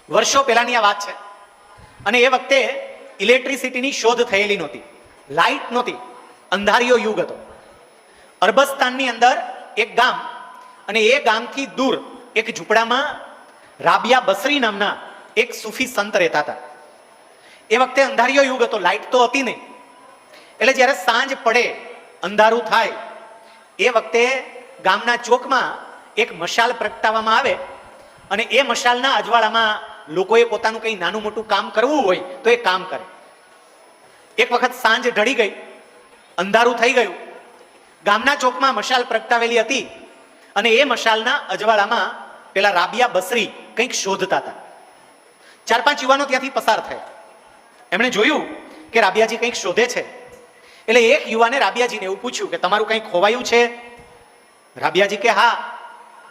વર્ષો પહેલાની આ વાત છે અને એ વખતે ઇલેક્ટ્રિસિટીની શોધ થયેલી નહોતી, લાઇટ નહોતી, અંધારિયો યુગ હતો. અરબસ્તાનની અંદર એક ગામ અને એ ગામથી દૂર એક ઝૂંપડામાં રાબિયા બસરી નામના એક સૂફી સંત રહેતા હતા. એ વખતે અંધારિયો યુગ હતો, લાઇટ તો હતી નહીં. એટલે જ્યારે સાંજ પડે, અંધારું થાય, એ વખતે ગામના ચોકમાં એક મશાલ પ્રગટાવવામાં આવે અને એ મશાલના અજવાળામાં લોકોએ પોતાનું કંઈ નાનું મોટું કામ કરવું હોય તો એ કામ કરે. એક વખત સાંજ ઢળી ગઈ, અંધારું થઈ ગયું, ગામના ચોકમાં મશાલ પ્રગટાવેલી હતી અને એ મશાલના અજવાળામાં પેલા રાબિયા બસરી કંઈક શોધતા હતા. 4-5 યુવાનો ત્યાંથી પસાર થયા. એમણે જોયું કે રાબિયાજી કંઈક શોધે છે. એટલે એક યુવાને રાબિયાજીને એવું પૂછ્યું કે તમારું કંઈક ખોવાયું છે? રાબિયાજી કે હા,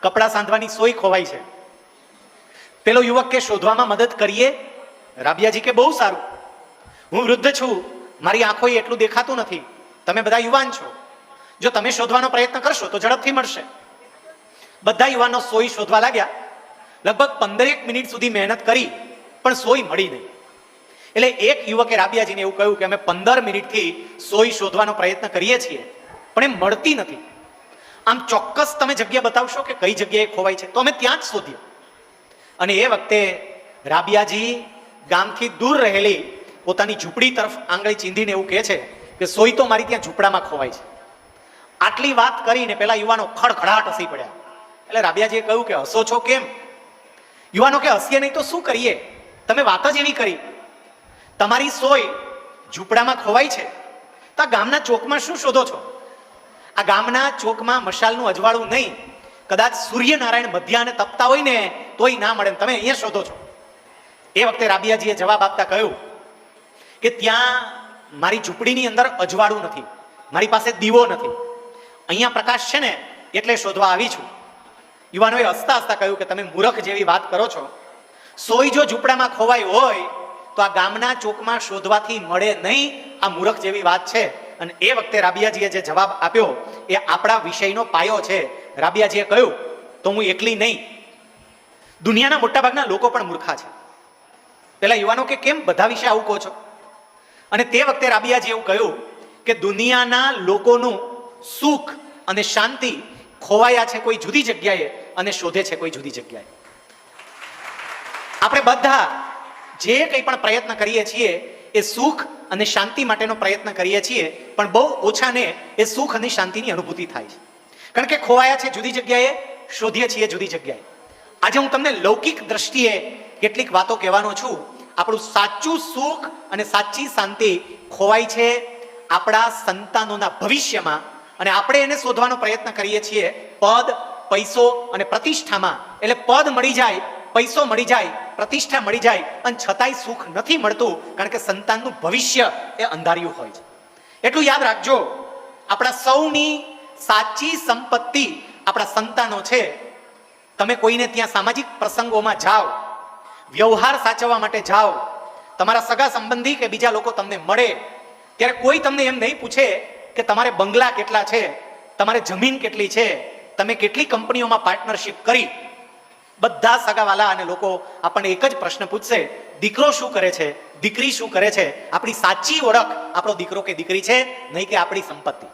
કપડાં સાંધવાની સોય ખોવાઈ છે. પેલો યુવક કે શોધવામાં મદદ કરીએ? રાબિયાજી કે બહુ સારું, હું વૃદ્ધ છું, મારી આંખોએ એટલું દેખાતું નથી, તમે બધા યુવાન છો, જો તમે શોધવાનો પ્રયત્ન કરશો તો ઝડપથી મળશે. બધા યુવાનો સોય શોધવા લાગ્યા. લગભગ 15 મિનિટ સુધી મહેનત કરી પણ સોય મળી નહીં. એટલે એક યુવકે રાબિયાજીને એવું કહ્યું કે અમે 15 મિનિટથી સોય શોધવાનો પ્રયત્ન કરીએ છીએ પણ એ મળતી નથી. આમ ચોક્કસ તમે જગ્યા બતાવશો કે કઈ જગ્યાએ ખોવાય છે? તો અમે ત્યાં જ શોધીએ. અને એ વખતે રાબિયાજી ગામથી દૂર રહેલી પોતાની ઝૂંપડી તરફ આંગળી ચીંધીને એવું કહે છે કે સોય તો મારી ત્યાં ઝૂંપડામાં ખોવાય છે. આટલી વાત કરીને પેલા યુવાનો ખડખડાટ હસી પડ્યા. એટલે રાબિયાજીએ કહ્યું કે હસો છો કેમ? યુવાનો કે હસીએ નહીં તો શું કરીએ, તમે વાત જ એવી કરી, તમારી સોય ઝૂંપડામાં ખોવાય છે તો આ ગામના ચોકમાં શું શોધો છો? આ ગામના ચોકમાં મશાલનું અજવાળું નહીં, કદાચ સૂર્યનારાયણ મધ્યાહને તપતા હોય ને તોય ના મળે, તમે અહીંયા શોધો છો. એ વખતે રાબિયાજીએ જવાબ આપતા કહ્યું કે ત્યાં મારી ઝૂંપડીની અંદર અજવાળું નથી, મારી પાસે દીવો નથી, અહીંયા પ્રકાશ છે ને એટલે શોધવા આવી છું. યુવાનોએ હસતા હસતા કહ્યું કે તમે મૂર્ખ જેવી વાત કરો છો. સોય જો ઝૂંપડામાં ખોવાઈ હોય તો આ ગામના ચોકમાં શોધવાથી મળે નહીં, આ મૂર્ખ જેવી વાત છે. અને એ વખતે રાબિયાજીએ જે જવાબ આપ્યો એ આપણા વિષયનો પાયો છે. રાબિયાજીએ કહ્યું તો હું એકલી નહીં, દુનિયાના મોટાભાગના લોકો પણ મૂર્ખા છે. પેલા યુવાનો કે કેમ બધા વિશે આવું કહો છો? અને તે વખતે રાબિયાજીએ એવું કહ્યું કે દુનિયાના લોકોનું સુખ અને શાંતિ ખોવાયા છે કોઈ જુદી જગ્યાએ અને શોધે છે કોઈ જુદી જગ્યાએ. આપણે બધા જે કંઈ પણ પ્રયત્ન કરીએ છીએ એ સુખ અને શાંતિ માટેનો પ્રયત્ન કરીએ છીએ, પણ બહુ ઓછાને એ સુખ અને શાંતિની અનુભૂતિ થાય છે. કારણ કે ખોવાયા છે જુદી જગ્યાએ, શોધીએ છીએ જુદી જગ્યાએ. આજે હું તમને લૌકિક દ્રષ્ટિએ કેટલીક વાતો કહેવાનો છું. આપણું સાચું સુખ અને સાચી શાંતિ ખોવાય છે આપણા સંતાનોના ભવિષ્યમાં, અને આપણે એને શોધવાનો પ્રયત્ન કરીએ છીએ પદ, પૈસો અને પ્રતિષ્ઠામાં. એટલે પદ મળી જાય, પૈસો મળી જાય, પ્રતિષ્ઠા મળી જાય અને છતાંય સુખ નથી મળતું, કારણ કે સંતાનનું ભવિષ્ય એ અંધાર્યું હોય છે. એટલું યાદ રાખજો, આપણા સૌની સાચી સંપત્તિ આપણા સંતાનો છે. તમે કોઈને ત્યાં સામાજિક પ્રસંગોમાં જાઓ, વ્યવહાર સાચવવા માટે જાઓ, તમારા સગા સંબંધી કે બીજા લોકો તમને મળે ત્યારે કોઈ તમને એમ નહીં પૂછે કે તમારે બંગલા કેટલા છે, તમારે જમીન કેટલી છે, તમે કેટલી કંપનીઓમાં પાર્ટનરશિપ કરી. બધા સગાવાલા અને લોકો આપણને એક જ પ્રશ્ન પૂછશે, દીકરો શું કરે છે, દીકરી શું કરે છે? આપણી સાચી ઓળખ આપણો દીકરો કે દીકરી છે, નહીં કે આપણી સંપત્તિ.